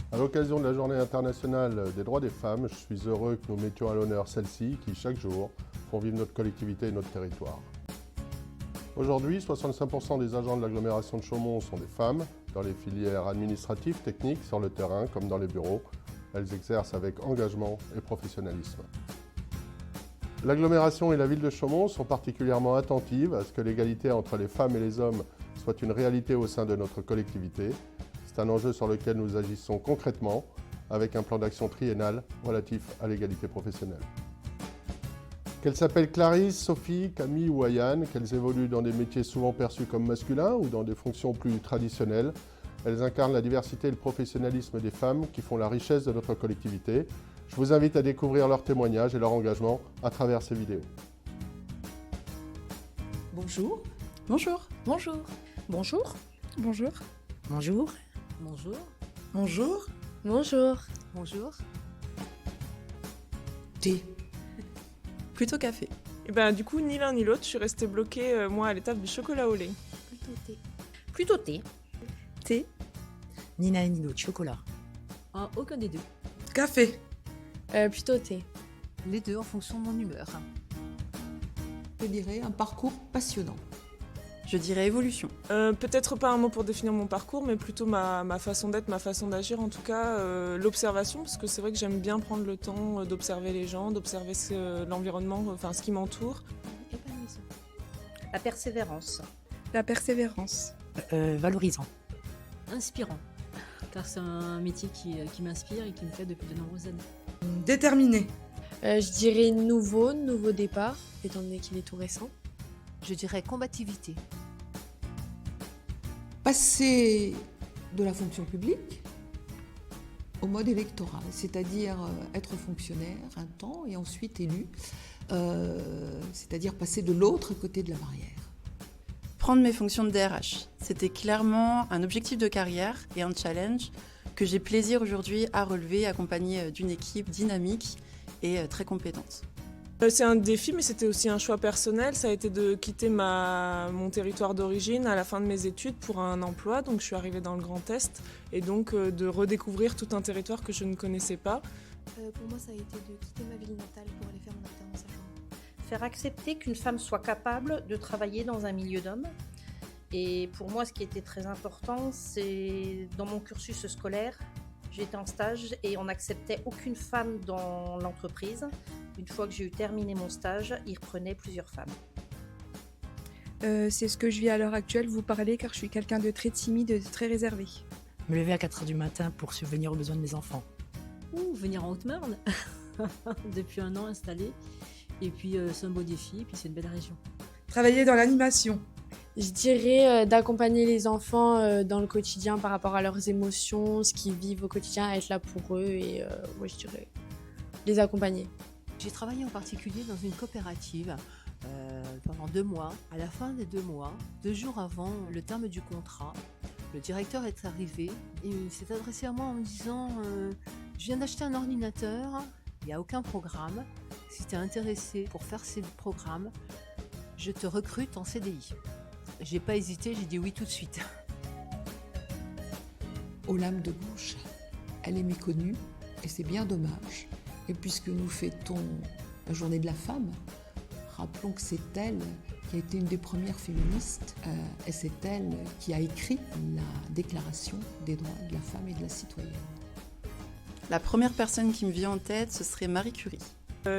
À l'occasion de la Journée internationale des droits des femmes, je suis heureux que nous mettions à l'honneur celles-ci qui, chaque jour, font vivre notre collectivité et notre territoire. Aujourd'hui, 65% des agents de l'agglomération de Chaumont sont des femmes, dans les filières administratives, techniques, sur le terrain comme dans les bureaux. Elles exercent avec engagement et professionnalisme. L'agglomération et la ville de Chaumont sont particulièrement attentives à ce que l'égalité entre les femmes et les hommes soit une réalité au sein de notre collectivité. C'est un enjeu sur lequel nous agissons concrètement avec un plan d'action triennal relatif à l'égalité professionnelle. Qu'elles s'appellent Clarisse, Sophie, Camille ou Ayane, qu'elles évoluent dans des métiers souvent perçus comme masculins ou dans des fonctions plus traditionnelles, elles incarnent la diversité et le professionnalisme des femmes qui font la richesse de notre collectivité. Je vous invite à découvrir leurs témoignages et leur engagement à travers ces vidéos. Bonjour. Bonjour. Bonjour. Bonjour. Bonjour. Bonjour. Bonjour. Bonjour. Bonjour. Bonjour. Thé. Plutôt café. Et ben du coup, ni l'un ni l'autre, je suis restée bloquée, moi, à l'étape du chocolat au lait. Plutôt thé. Plutôt thé. Thé. Ni l'un ni l'autre, chocolat. Aucun des deux. Café. Plutôt thé. Les deux en fonction de mon humeur. Je dirais un parcours passionnant. Je dirais évolution. Peut-être pas un mot pour définir mon parcours, mais plutôt ma façon d'être, ma façon d'agir, en tout cas l'observation, parce que c'est vrai que j'aime bien prendre le temps d'observer les gens, d'observer l'environnement, enfin ce qui m'entoure. Épanouissant. La persévérance. La persévérance. Valorisant. Inspirant, car c'est un métier qui m'inspire et qui me fait depuis de nombreuses années. Déterminé. Je dirais nouveau départ, étant donné qu'il est tout récent. Je dirais combativité. Passer de la fonction publique au mode électoral, c'est-à-dire être fonctionnaire un temps et ensuite élu, c'est-à-dire passer de l'autre côté de la barrière. Prendre mes fonctions de DRH. C'était clairement un objectif de carrière et un challenge que j'ai plaisir aujourd'hui à relever, accompagné d'une équipe dynamique et très compétente. C'est un défi, mais c'était aussi un choix personnel. Ça a été de quitter mon territoire d'origine à la fin de mes études pour un emploi. Donc je suis arrivée dans le Grand Est et donc de redécouvrir tout un territoire que je ne connaissais pas. Pour moi, ça a été de quitter ma ville natale pour aller faire mon alternance à Chaumont. Faire accepter qu'une femme soit capable de travailler dans un milieu d'hommes. Et pour moi, ce qui était très important, c'est dans mon cursus scolaire, j'étais en stage et on n'acceptait aucune femme dans l'entreprise. Une fois que j'ai eu terminé mon stage, ils reprenaient plusieurs femmes. C'est ce que je vis à l'heure actuelle, vous parler, car je suis quelqu'un de très timide, de très réservé. Me lever à 4h du matin pour subvenir aux besoins de mes enfants. Venir en Haute-Marne, depuis un an installé. Et puis c'est un beau défi, et puis c'est une belle région. Travailler dans l'animation. Je dirais d'accompagner les enfants dans le quotidien par rapport à leurs émotions, ce qu'ils vivent au quotidien, être là pour eux et moi je dirais les accompagner. J'ai travaillé en particulier dans une coopérative pendant 2 mois. À la fin des 2 mois, 2 jours avant le terme du contrat, le directeur est arrivé et il s'est adressé à moi en me disant « Je viens d'acheter un ordinateur, il n'y a aucun programme. Si tu es intéressé pour faire ces programmes, je te recrute en CDI. » J'ai pas hésité, j'ai dit oui tout de suite. Aux lames de bouche, elle est méconnue et c'est bien dommage. Et puisque nous fêtons la journée de la femme, rappelons que c'est elle qui a été une des premières féministes et c'est elle qui a écrit la Déclaration des droits de la femme et de la citoyenne. La première personne qui me vient en tête, ce serait Marie Curie.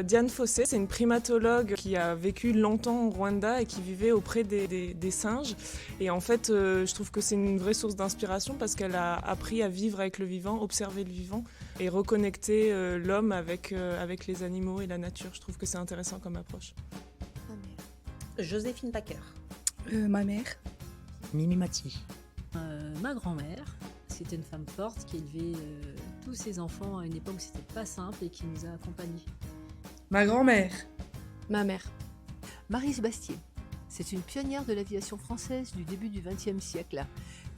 Diane Fossé, c'est une primatologue qui a vécu longtemps au Rwanda et qui vivait auprès des singes. Et en fait, je trouve que c'est une vraie source d'inspiration parce qu'elle a appris à vivre avec le vivant, observer le vivant et reconnecter l'homme avec les animaux et la nature. Je trouve que c'est intéressant comme approche. Ma mère. Joséphine Baker. Ma mère. Mimi Mati. Ma grand-mère, c'était une femme forte qui élevait tous ses enfants à une époque où c'était pas simple et qui nous a accompagnés. Ma grand-mère. Ma mère. Maryse Bastier, c'est une pionnière de l'aviation française du début du XXe siècle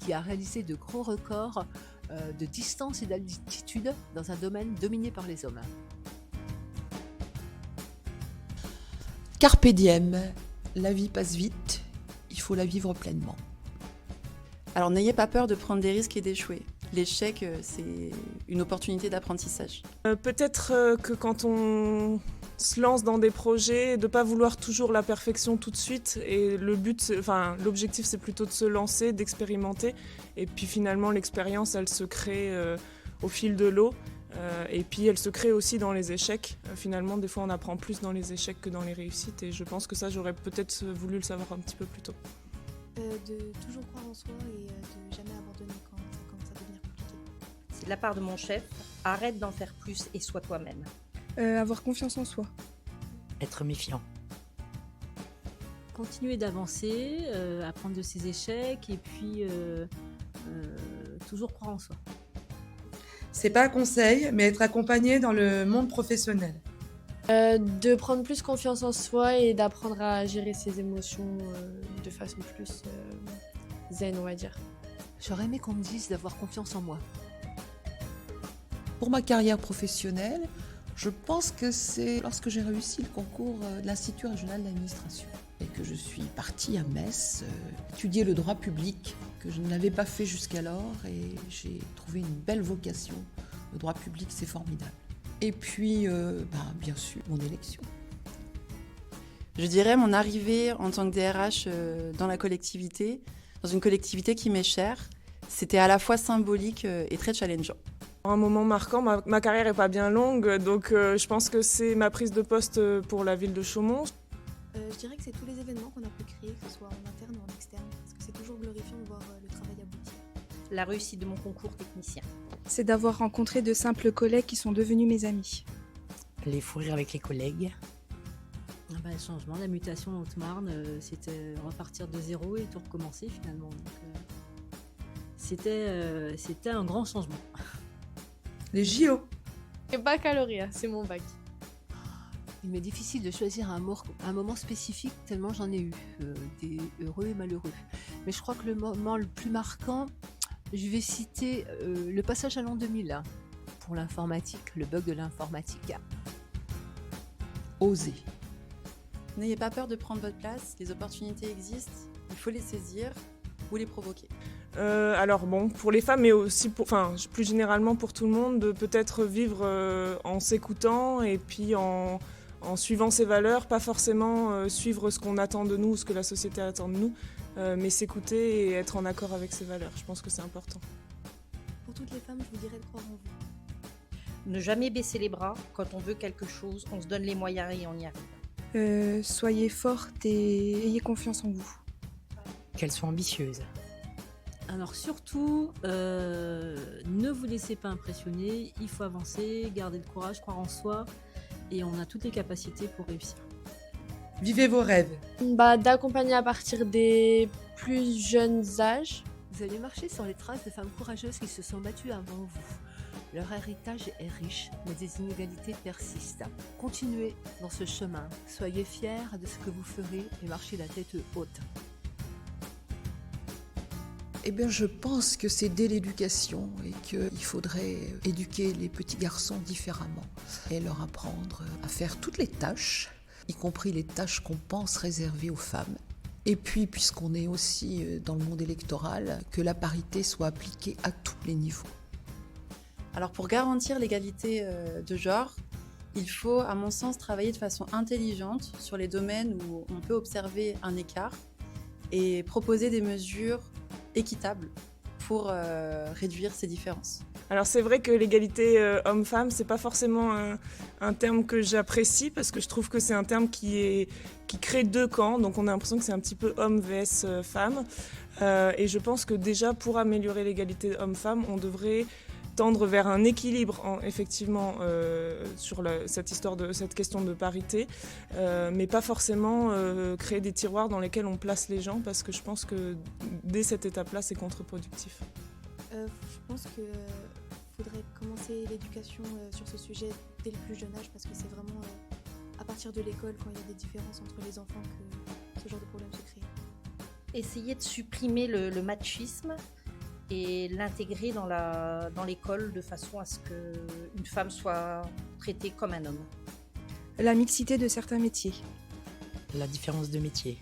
qui a réalisé de gros records de distance et d'altitude dans un domaine dominé par les hommes. Carpe diem, la vie passe vite, il faut la vivre pleinement. Alors n'ayez pas peur de prendre des risques et d'échouer. l'échec, c'est une opportunité d'apprentissage. Peut-être que quand on se lance dans des projets, de ne pas vouloir toujours la perfection tout de suite. Et l'objectif, c'est plutôt de se lancer, d'expérimenter. Et puis finalement, l'expérience, elle se crée au fil de l'eau. Et puis elle se crée aussi dans les échecs. Finalement, des fois, on apprend plus dans les échecs que dans les réussites. Et je pense que ça, j'aurais peut-être voulu le savoir un petit peu plus tôt. De toujours croire en soi et de jamais abandonner quand ça commence à devenir compliqué. C'est de la part de mon chef, arrête d'en faire plus et sois toi-même. Avoir confiance en soi. Être méfiant. Continuer d'avancer, apprendre de ses échecs et puis toujours croire en soi. C'est pas un conseil, mais être accompagné dans le monde professionnel. De prendre plus confiance en soi et d'apprendre à gérer ses émotions de façon plus zen, on va dire. J'aurais aimé qu'on me dise d'avoir confiance en moi. Pour ma carrière professionnelle, je pense que c'est lorsque j'ai réussi le concours de l'Institut régional d'administration et que je suis partie à Metz étudier le droit public que je n'avais pas fait jusqu'alors et j'ai trouvé une belle vocation. Le droit public, c'est formidable. Et puis, bien sûr, mon élection. Je dirais mon arrivée en tant que DRH dans la collectivité, dans une collectivité qui m'est chère, c'était à la fois symbolique et très challengeant. Un moment marquant, ma carrière n'est pas bien longue, donc je pense que c'est ma prise de poste pour la ville de Chaumont. Je dirais que c'est tous les événements qu'on a pu créer, que ce soit en interne ou en externe, parce que c'est toujours glorifiant de voir le travail aboutir. La réussite de mon concours technicien. C'est d'avoir rencontré de simples collègues qui sont devenus mes amis. Les fous rires avec les collègues. Le changement, la mutation en Haute-Marne, c'était repartir de zéro et tout recommencer finalement. Donc, c'était un grand changement. Les JO. Et baccalauréat, c'est mon bac. Il m'est difficile de choisir un moment spécifique tellement j'en ai eu, des heureux et malheureux. Mais je crois que le moment le plus marquant, je vais citer le passage à l'an 2000 hein, pour l'informatique, le bug de l'informatique. Oser. N'ayez pas peur de prendre votre place, les opportunités existent, il faut les saisir ou les provoquer. Pour les femmes, mais aussi plus généralement pour tout le monde, de peut-être vivre en s'écoutant et puis en suivant ses valeurs, pas forcément suivre ce qu'on attend de nous ou ce que la société attend de nous, mais s'écouter et être en accord avec ses valeurs. Je pense que c'est important. Pour toutes les femmes, je vous dirais de croire en vous. Ne jamais baisser les bras. Quand on veut quelque chose, on se donne les moyens et on y arrive. Soyez forte et ayez confiance en vous. Qu'elles soient ambitieuses. Alors surtout, ne vous laissez pas impressionner, il faut avancer, garder le courage, croire en soi et on a toutes les capacités pour réussir. Vivez vos rêves. D'accompagner à partir des plus jeunes âges. Vous allez marcher sur les traces de femmes courageuses qui se sont battues avant vous. Leur héritage est riche, mais des inégalités persistent. Continuez dans ce chemin, soyez fiers de ce que vous ferez et marchez la tête haute. Je pense que c'est dès l'éducation et qu'il faudrait éduquer les petits garçons différemment et leur apprendre à faire toutes les tâches, y compris les tâches qu'on pense réservées aux femmes. Et puis, puisqu'on est aussi dans le monde électoral, que la parité soit appliquée à tous les niveaux. Alors pour garantir l'égalité de genre, il faut, à mon sens, travailler de façon intelligente sur les domaines où on peut observer un écart et proposer des mesures équitables pour réduire ces différences. Alors c'est vrai que l'égalité homme-femme, c'est pas forcément un terme que j'apprécie parce que je trouve que c'est un terme qui crée deux camps, donc on a l'impression que c'est un petit peu homme vs femme. Et je pense que déjà pour améliorer l'égalité homme-femme, on devrait tendre vers un équilibre effectivement sur cette question de parité, mais pas forcément créer des tiroirs dans lesquels on place les gens parce que je pense que dès cette étape-là, c'est contre-productif. Je pense qu'il faudrait commencer l'éducation sur ce sujet dès le plus jeune âge parce que c'est vraiment à partir de l'école, quand il y a des différences entre les enfants, que ce genre de problème se crée. Essayez de supprimer le machisme et l'intégrer dans l'école de façon à ce qu'une femme soit traitée comme un homme. La mixité de certains métiers. La différence de métier.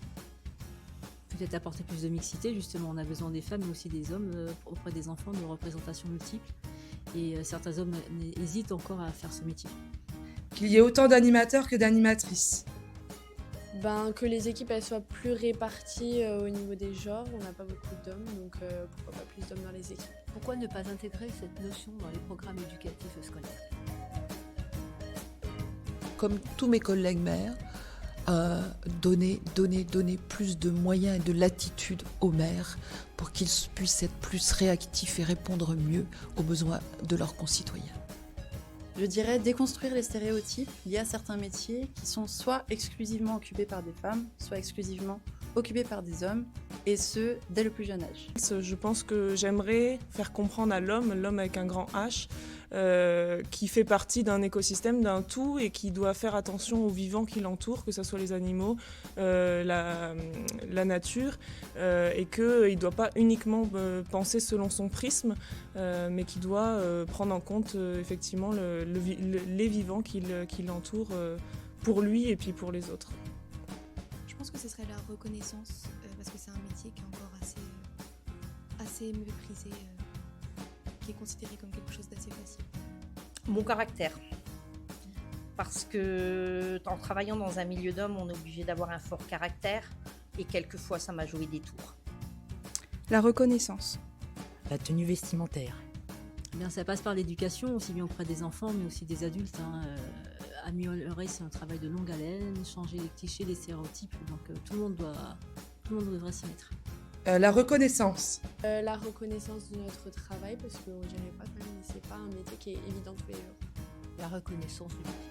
peut-être apporter plus de mixité, justement. On a besoin des femmes mais aussi des hommes auprès des enfants, de représentations multiples. Et certains hommes hésitent encore à faire ce métier. Qu'il y ait autant d'animateurs que d'animatrices. Que les équipes elles soient plus réparties au niveau des genres. On n'a pas beaucoup d'hommes, donc pourquoi pas plus d'hommes dans les équipes. Pourquoi ne pas intégrer cette notion dans les programmes éducatifs scolaires? Comme tous mes collègues maires, donner plus de moyens et de latitude aux maires pour qu'ils puissent être plus réactifs et répondre mieux aux besoins de leurs concitoyens. Je dirais déconstruire les stéréotypes liés à certains métiers qui sont soit exclusivement occupés par des femmes, soit exclusivement occupés par des hommes, et ce, dès le plus jeune âge. Je pense que j'aimerais faire comprendre à l'homme avec un grand H, qui fait partie d'un écosystème, d'un tout, et qui doit faire attention aux vivants qui l'entourent, que ce soit les animaux, la nature, et qu'il ne doit pas uniquement penser selon son prisme, mais qu'il doit prendre en compte effectivement les vivants qui l'entourent pour lui et puis pour les autres. Je pense que ce serait la reconnaissance, parce que c'est un métier qui est encore assez méprisé, qui est considéré comme quelque chose d'assez facile. Mon caractère. Parce que en travaillant dans un milieu d'hommes, on est obligé d'avoir un fort caractère, et quelquefois ça m'a joué des tours. La reconnaissance. La tenue vestimentaire. Eh bien, ça passe par l'éducation, aussi bien auprès des enfants, mais aussi des adultes. Améliorer, c'est un travail de longue haleine, changer les clichés, les stéréotypes, donc tout le monde devrait s'y mettre. La reconnaissance. La reconnaissance de notre travail, parce qu'on dirait pas quand même, c'est pas un métier qui est évident tous les jours. La reconnaissance du métier.